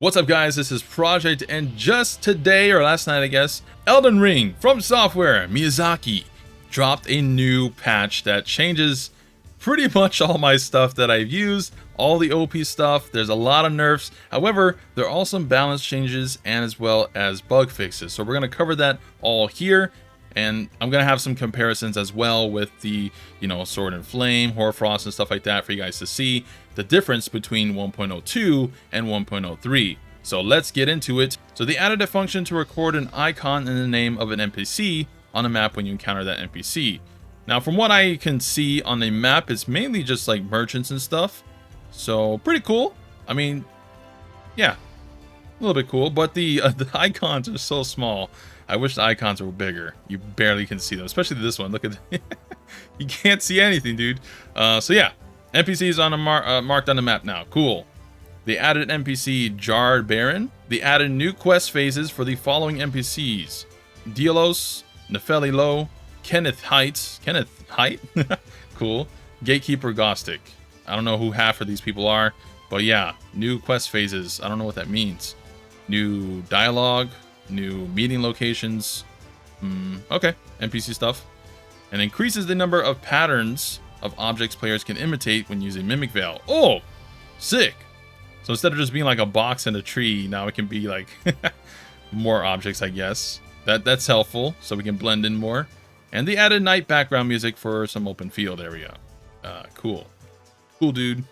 What's up guys, this is Project, and just today, or last night I guess, Elden Ring from Software Miyazaki dropped a new patch that changes pretty much all my stuff that I've used, all the OP stuff. There's a lot of nerfs. However, there are also some balance changes and as well as bug fixes. So we're going to cover that all here. And I'm going to have some comparisons as well with the, Sword and Flame, Hoarfrost, and stuff like that for you guys to see the difference between 1.02 and 1.03. So let's get into it. So they added a function to record an icon in the name of an NPC on a map when you encounter that NPC. Now, from what I can see on the map, it's mainly just like merchants and stuff. So pretty cool. I mean, yeah, a little bit cool, but the icons are so small. I wish the icons were bigger. You barely can see them, especially this one. Look at you can't see anything, dude. So yeah, NPCs on a marked on the map now. Cool. They added NPC Jarred Baron. They added new quest phases for the following NPCs: Delos, Nefeli Low, Kenneth Height. Cool. Gatekeeper Gostic. I don't know who half of these people are, but yeah, new quest phases. I don't know what that means. New dialogue. New meeting locations. Okay, NPC stuff. And increases the number of patterns of objects players can imitate when using Mimic Veil. Oh, sick. So instead of just being like a box and a tree, now it can be like more objects, I guess. That's helpful, so we can blend in more. And they added night background music for some open field area. Cool, dude.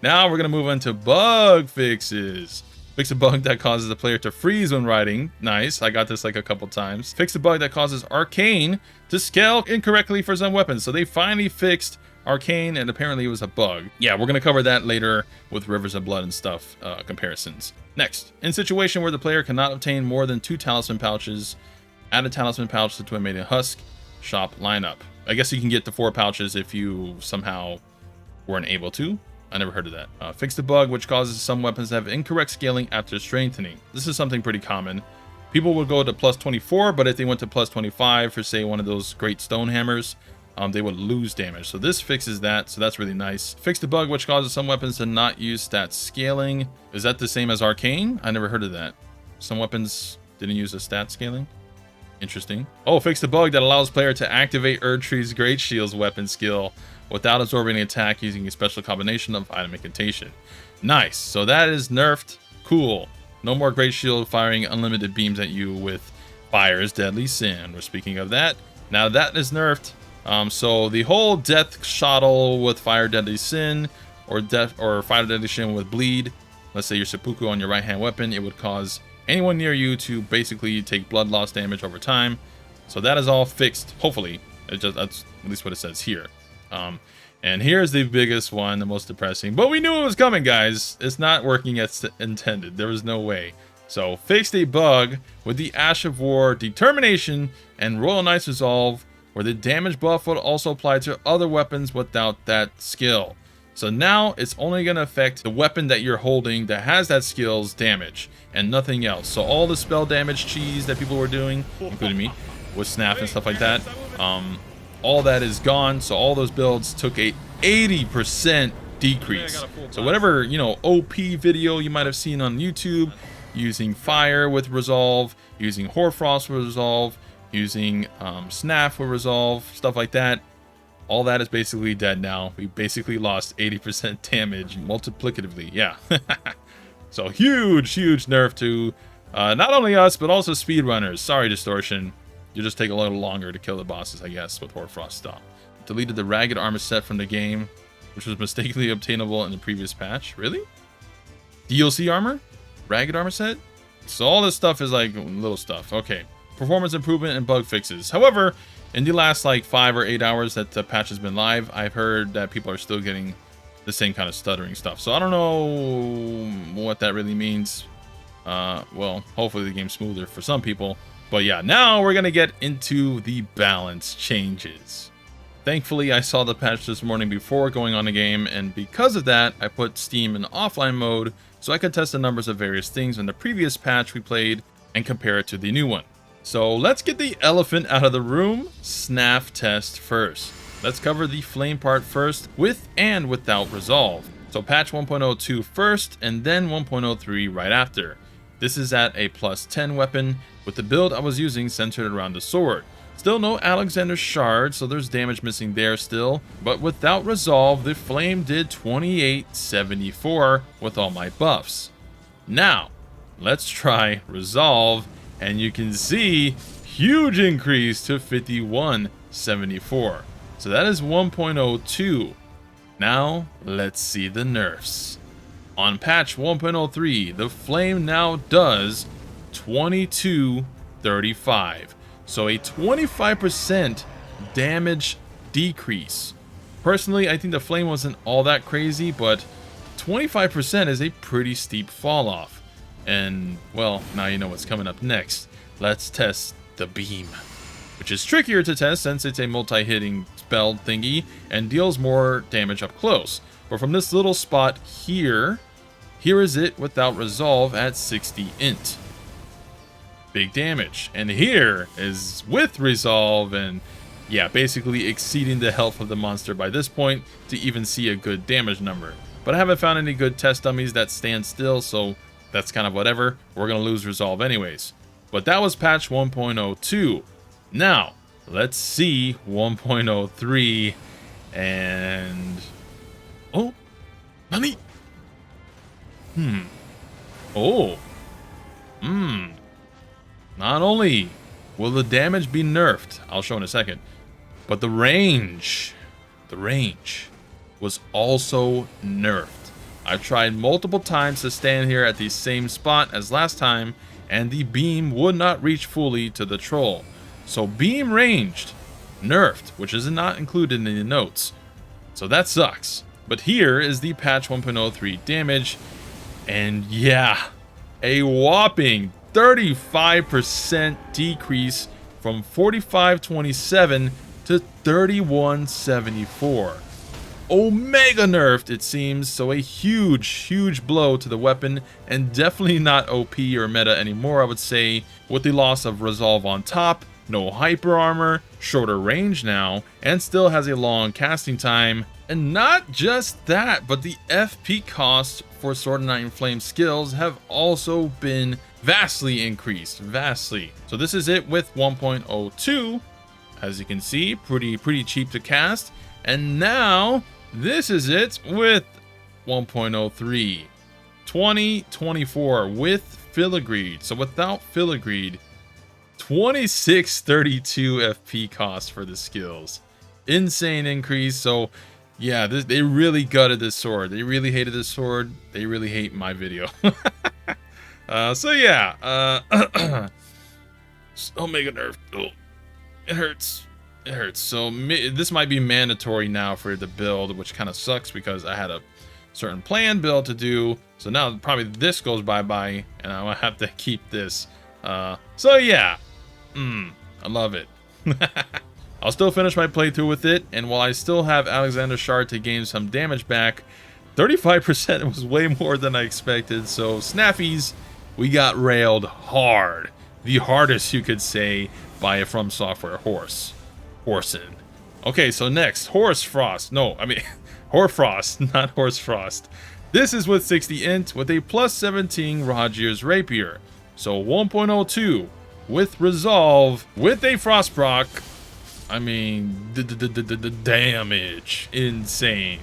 Now we're gonna move on to bug fixes. Fix a bug that causes the player to freeze when riding. Nice, I got this like a couple times. Fix a bug that causes Arcane to scale incorrectly for some weapons. So they finally fixed Arcane, and apparently it was a bug. Yeah, we're gonna cover that later with Rivers of Blood and stuff comparisons. Next, in situation where the player cannot obtain more than 2 talisman pouches, add a talisman pouch to a maiden husk shop lineup. I guess you can get the 4 pouches if you somehow weren't able to. I never heard of that. Fix the bug which causes some weapons to have incorrect scaling after strengthening. This is something pretty common. People would go to plus 24, but if they went to plus 25 for, say, one of those great stone hammers, they would lose damage. So this fixes that, so that's really nice. Fix the bug which causes some weapons to not use stat scaling. Is that the same as Arcane? I never heard of that. Some weapons didn't use the stat scaling. Interesting. Oh, fix the bug that allows player to activate Erdtree's Great Shield's weapon skill without absorbing an attack using a special combination of item incantation. Nice. So that is nerfed. Cool. No more Great Shield firing unlimited beams at you with Fire's Deadly Sin. We're speaking of that. Now that is nerfed. So the whole death shuttle with Fire Deadly Sin or Fire Deadly Sin with bleed. Let's say your seppuku on your right hand weapon, it would cause anyone near you to basically take blood loss damage over time. So that is all fixed. Hopefully, that's at least what it says here. And here's the biggest one, the most depressing, but we knew it was coming, guys. It's not working as intended. There was no way. So fixed a bug with the Ash of War, Determination, and Royal Knight's Resolve, where the damage buff would also apply to other weapons without that skill. So now it's only going to affect the weapon that you're holding that has that skill's damage and nothing else. So all the spell damage cheese that people were doing, including me, with SNAF and stuff like that, all that is gone. So all those builds took a 80% decrease. So whatever, OP video you might have seen on YouTube, using Fire with Resolve, using Hoarfrost with Resolve, using SNAF with Resolve, stuff like that, all that is basically dead now. We basically lost 80% damage multiplicatively. Yeah. So huge nerf to not only us, but also speedrunners. Sorry, Distortion. You just take a little longer to kill the bosses, I guess, with Hoarfrost Stomp. Deleted the Ragged Armor set from the game, which was mistakenly obtainable in the previous patch. Really? DLC armor? Ragged Armor set? So all this stuff is like little stuff. Okay. Performance improvement and bug fixes. However, in the last like 5 or 8 hours that the patch has been live, I've heard that people are still getting the same kind of stuttering stuff. So I don't know what that really means. Well, hopefully the game's smoother for some people. But yeah, now we're going to get into the balance changes. Thankfully, I saw the patch this morning before going on the game, and because of that, I put Steam in offline mode so I could test the numbers of various things in the previous patch we played and compare it to the new one. So let's get the elephant out of the room. SNAF test first. Let's cover the flame part first, with and without resolve. So patch 1.02 first, and then 1.03 right after. This is at a +10 weapon, with the build I was using centered around the sword. Still no Alexander Shard, so there's damage missing there still, but without Resolve, the Flame did 2874 with all my buffs. Now, let's try Resolve, and you can see huge increase to 5174. So that is 1.02. Now, let's see the nerfs. On patch 1.03, the Flame now does 2235. So a 25% damage decrease. Personally, I think the Flame wasn't all that crazy, but 25% is a pretty steep fall off. And, well, now you know what's coming up next. Let's test the Beam, which is trickier to test since it's a multi-hitting spell thingy and deals more damage up close. But from this little spot here is it without Resolve at 60 int. Big damage. And here is with Resolve, and yeah, basically exceeding the health of the monster by this point to even see a good damage number. But I haven't found any good test dummies that stand still, so that's kind of whatever. We're gonna lose Resolve anyways. But that was patch 1.02. Now, let's see 1.03 and... Oh! Nani? Not only will the damage be nerfed, I'll show in a second, but the range was also nerfed. I tried multiple times to stand here at the same spot as last time, and the beam would not reach fully to the troll. So beam ranged, nerfed, which is not included in the notes. So that sucks. But here is the patch 1.03 damage, and yeah, a whopping 35% decrease from 4527 to 3174. Omega nerfed, it seems, so a huge blow to the weapon, and definitely not OP or meta anymore, I would say, with the loss of Resolve on top, no hyper armor, shorter range now, and still has a long casting time. And not just that, but the FP costs for Sword and Iron Flame skills have also been vastly increased, vastly. So this is it with 1.02. As you can see, pretty cheap to cast. And now this is it with 1.03. 2024 with Filigreed. So without Filigreed, 2632 FP cost for the skills. Insane increase. So yeah, they really gutted this sword. They really hated this sword. They really hate my video. So yeah, Omega nerf. Oh, it hurts. It hurts. So this might be mandatory now for the build, which kind of sucks because I had a certain planned build to do. So now probably this goes bye-bye, and I'll have to keep this. So yeah, I love it. I'll still finish my playthrough with it, and while I still have Alexander Shard to gain some damage back, 35% was way more than I expected. So snaffies, we got railed hard. The hardest you could say by a From Software horse. Horsin. Okay, so next, Horsfrost, not Horsefrost. This is with 60 int with a +17 Rogier's Rapier. So 1.02 with Resolve with a Frost proc. I mean, the damage, insane.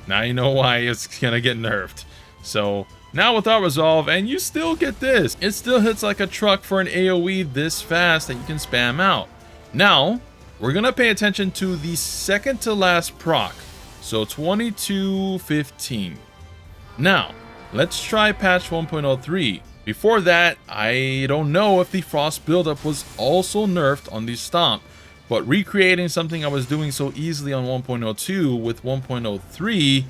Now you know why it's gonna get nerfed. So now without Resolve, and you still get this. It still hits like a truck for an AoE this fast that you can spam out. Now, we're gonna pay attention to the second to last proc. So 2215. Now, let's try patch 1.03. Before that, I don't know if the Frost buildup was also nerfed on the Stomp. But recreating something I was doing so easily on 1.02 with 1.03,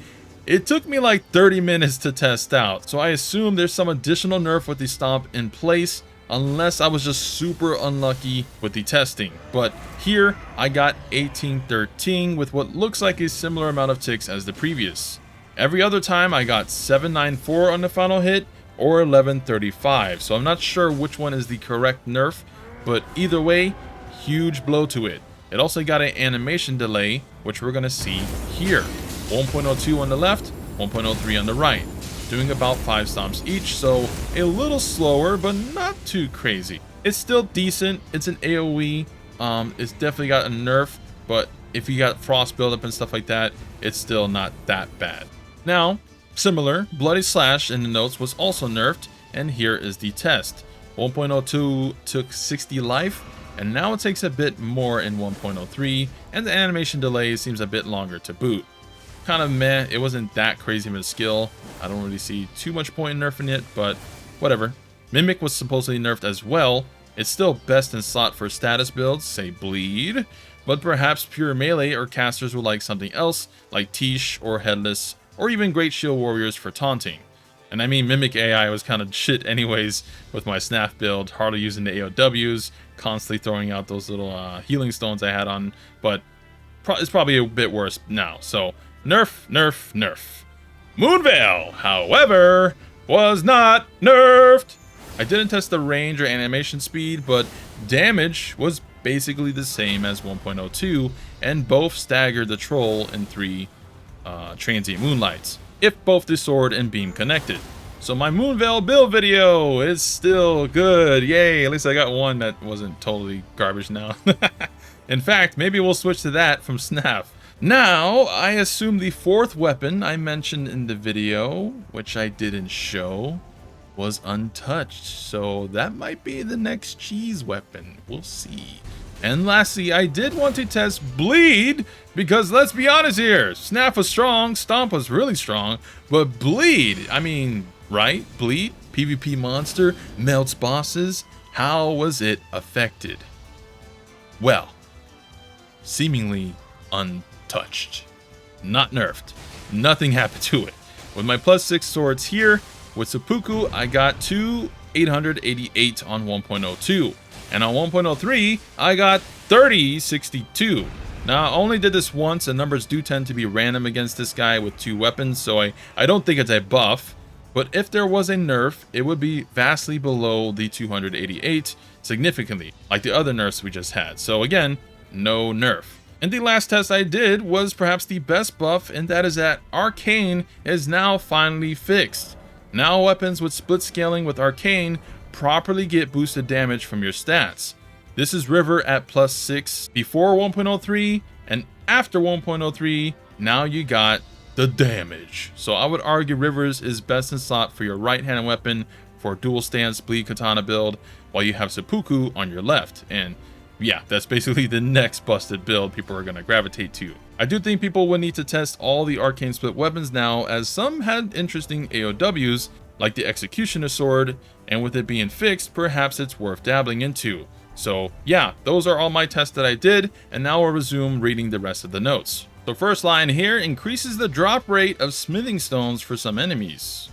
it took me like 30 minutes to test out. So I assume there's some additional nerf with the Stomp in place, unless I was just super unlucky with the testing. But here, I got 1813 with what looks like a similar amount of ticks as the previous. Every other time, I got 794 on the final hit or 1135. So I'm not sure which one is the correct nerf, but either way, huge blow to it. It also got an animation delay, which we're gonna see here. 1.02 on the left, 1.03 on the right, doing about 5 stomps each, so a little slower, but not too crazy. It's still decent. It's an AoE. It's definitely got a nerf, but if you got frost buildup and stuff like that, it's still not that bad. Now, similar, Bloody Slash in the notes was also nerfed, and here is the test. 1.02 took 60 life, and now it takes a bit more in 1.03, and the animation delay seems a bit longer to boot. Kind of meh, it wasn't that crazy of a skill. I don't really see too much point in nerfing it, but whatever. Mimic was supposedly nerfed as well. It's still best in slot for status builds, say bleed, but perhaps pure melee or casters would like something else, like Tish or Headless, or even Great Shield Warriors for taunting. And I mean, Mimic AI was kind of shit anyways with my SNAF build, hardly using the AOWs, constantly throwing out those little healing stones I had on, but it's probably a bit worse now. So nerf, nerf, nerf. Moonveil, however, was not nerfed. I didn't test the range or animation speed, but damage was basically the same as 1.02, and both staggered the troll in 3 transient moonlights, if both the sword and beam connected. So my Moonveil build video is still good. Yay, at least I got one that wasn't totally garbage now. In fact, maybe we'll switch to that from SNAF. Now, I assume the 4th weapon I mentioned in the video, which I didn't show, was Untouched. So that might be the next cheese weapon. We'll see. And lastly, I did want to test Bleed, because let's be honest here, SNAF was strong, Stomp was really strong, but Bleed, I mean, right? Bleed, PvP monster, melts bosses, how was it affected? Well, seemingly untouched. Not nerfed. Nothing happened to it. With my +6 swords here, with Seppuku, I got 888 on 1.02. And on 1.03, I got 3062. Now, I only did this once, and numbers do tend to be random against this guy with 2 weapons, so I don't think it's a buff. But if there was a nerf, it would be vastly below the 288, significantly, like the other nerfs we just had. So again, no nerf. And the last test I did was perhaps the best buff, and that is that Arcane is now finally fixed. Now weapons with split scaling with Arcane properly get boosted damage from your stats. This is River at +6 before 1.03, and after 1.03, now you got the damage. So I would argue Rivers is best in slot for your right-handed weapon for dual stance bleed katana build, while you have Seppuku on your left. And yeah, that's basically the next busted build people are going to gravitate to. I do think people would need to test all the arcane split weapons now, as some had interesting AOWs, like the Executioner Sword, and with it being fixed, perhaps it's worth dabbling into. So yeah, those are all my tests that I did, and now we'll resume reading the rest of the notes. The first line here increases the drop rate of smithing stones for some enemies.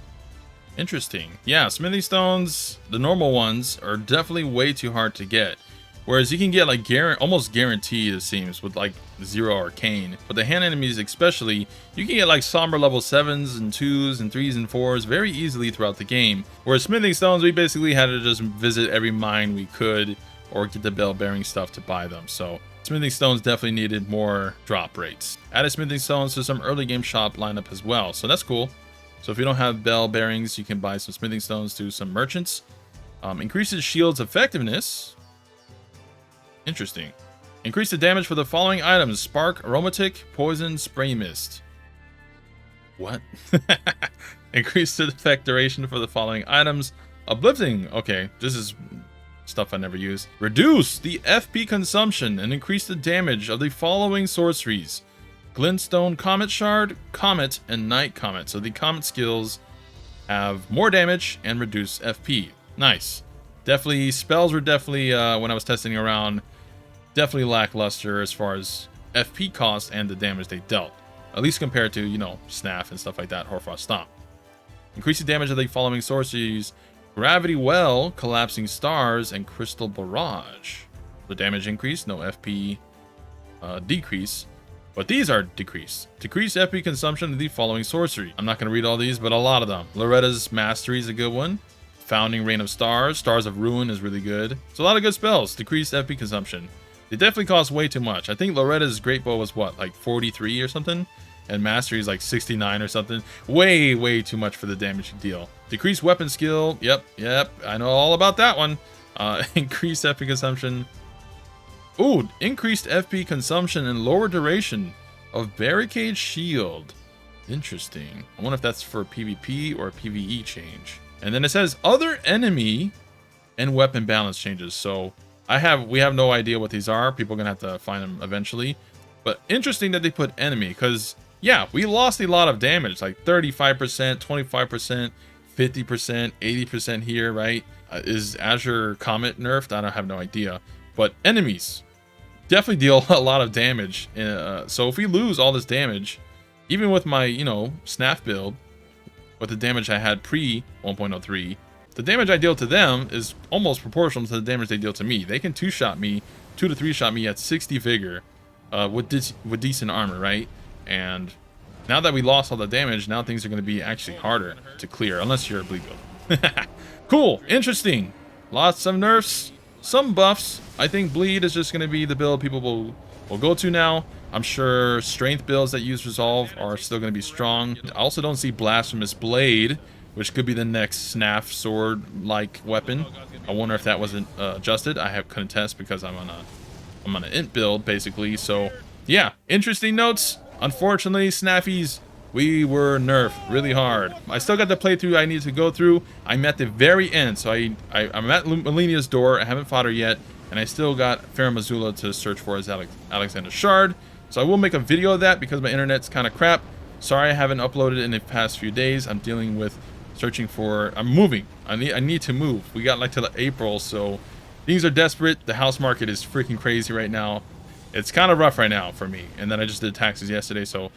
Interesting. Yeah, smithing stones, the normal ones, are definitely way too hard to get. Whereas you can get like almost guaranteed, it seems, with like 0 arcane. But the hand enemies especially, you can get like somber level 7s and 2s and 3s and 4s very easily throughout the game. Whereas smithing stones, we basically had to just visit every mine we could or get the bell bearing stuff to buy them. So smithing stones definitely needed more drop rates. Added smithing stones to some early game shop lineup as well, so that's cool. So if you don't have bell bearings, you can buy some smithing stones to some merchants. Increases shield's effectiveness. Interesting. Increase the damage for the following items: Spark, Aromatic, Poison, Spray Mist. What? Increase the effect duration for the following items: Uplifting. Okay, this is stuff I never use. Reduce the FP consumption and increase the damage of the following sorceries: Glintstone, Comet Shard, Comet, and Night Comet. So the Comet skills have more damage and reduce FP. Nice. Definitely, spells were definitely, when I was testing around, definitely lackluster as far as FP cost and the damage they dealt. At least compared to, you know, SNAF and stuff like that, Hoarfrost Stomp. Increase the damage of the following sorceries: Gravity Well, Collapsing Stars, and Crystal Barrage. The damage increase, no FP decrease. But these are decreased. Decrease FP consumption of the following sorcery. I'm not going to read all these, but a lot of them. Loretta's Mastery is a good one. Founding Rain of Stars. Stars of Ruin is really good. So a lot of good spells. Decreased FP consumption. They definitely cost way too much. I think Loretta's Great Bow was what, like 43 or something? and mastery is like 69 or something. Way too much for the damage you deal. Decreased weapon skill. Yep. I know all about that one. Increased FP consumption. Ooh, increased FP consumption and lower duration of barricade shield. Interesting. I wonder if that's for PvP or PvE change. And then it says other enemy and weapon balance changes. So we have no idea what these are. People are gonna have to find them eventually. But interesting that they put enemy, because yeah, we lost a lot of damage, like 35%, 25%, 50%, 80% here, right? Is Azure Comet nerfed? I don't have no idea. But enemies definitely deal a lot of damage. So if we lose all this damage, even with my, SNAF build, with the damage I had pre 1.03, the damage I deal to them is almost proportional to the damage they deal to me. They can 2 to 3 shot me at 60 vigor with decent armor, right? And now that we lost all the damage, now things are going to be actually harder to clear, unless you're a bleed build. Cool, interesting. Lots of nerfs, some buffs. I think bleed is just going to be the build people will go to now. I'm sure strength builds that use resolve are still going to be strong. I also don't see blasphemous blade, which could be the next SNAF sword-like weapon. I wonder if that wasn't adjusted. I couldn't test because I'm on an int build basically. So yeah, interesting notes. Unfortunately, Snaffies, we were nerfed really hard. I still got the playthrough I need to go through. I'm at the very end, so I'm at Melinia's door. I haven't fought her yet, and I still got Faramazula to search for as Alexander Shard. So I will make a video of that because my internet's kind of crap. Sorry I haven't uploaded in the past few days. I'm dealing with searching for. I'm moving. I need to move. We got like till April, so things are desperate. The house market is freaking crazy right now. It's kind of rough right now for me. And then I just did taxes yesterday, so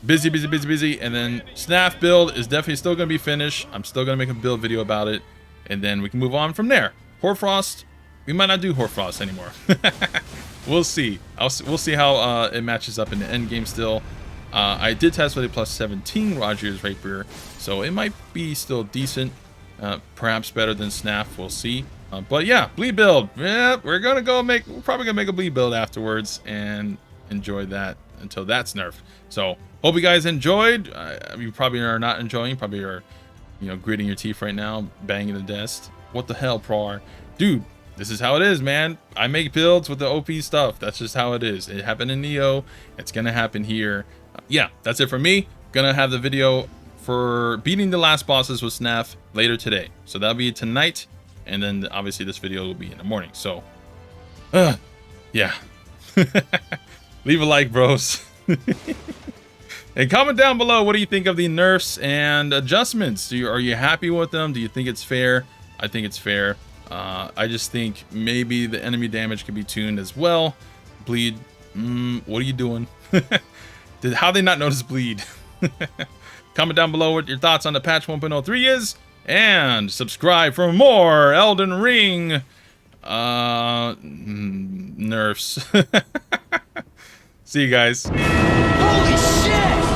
busy. And then SNAF build is definitely still going to be finished. I'm still going to make a build video about it, and then we can move on from there. Hoarfrost, we might not do Hoarfrost anymore. We'll see. We'll see how it matches up in the end game still. I did test with a plus 17 Roger's Rapier, so it might be still decent. Perhaps better than SNAF. We'll see. But yeah, bleed build. Yeah, we're probably gonna make a bleed build afterwards and enjoy that until that's nerfed. So hope you guys enjoyed. You probably are not enjoying. Probably are, gritting your teeth right now, banging the desk. What the hell, Prar? Dude, this is how it is, man. I make builds with the OP stuff. That's just how it is. It happened in Nioh. It's gonna happen here. Yeah, that's it for me. Gonna have the video for beating the last bosses with SNAF later today. So that'll be tonight. And then obviously this video will be in the morning. So, yeah. Leave a like, bros. And comment down below, what do you think of the nerfs and adjustments? Are you happy with them? Do you think it's fair? I think it's fair. I just think maybe the enemy damage could be tuned as well. Bleed, what are you doing? How they not notice bleed? Comment down below what your thoughts on the patch 1.03 is, and subscribe for more Elden Ring nerfs. See you guys. Holy shit!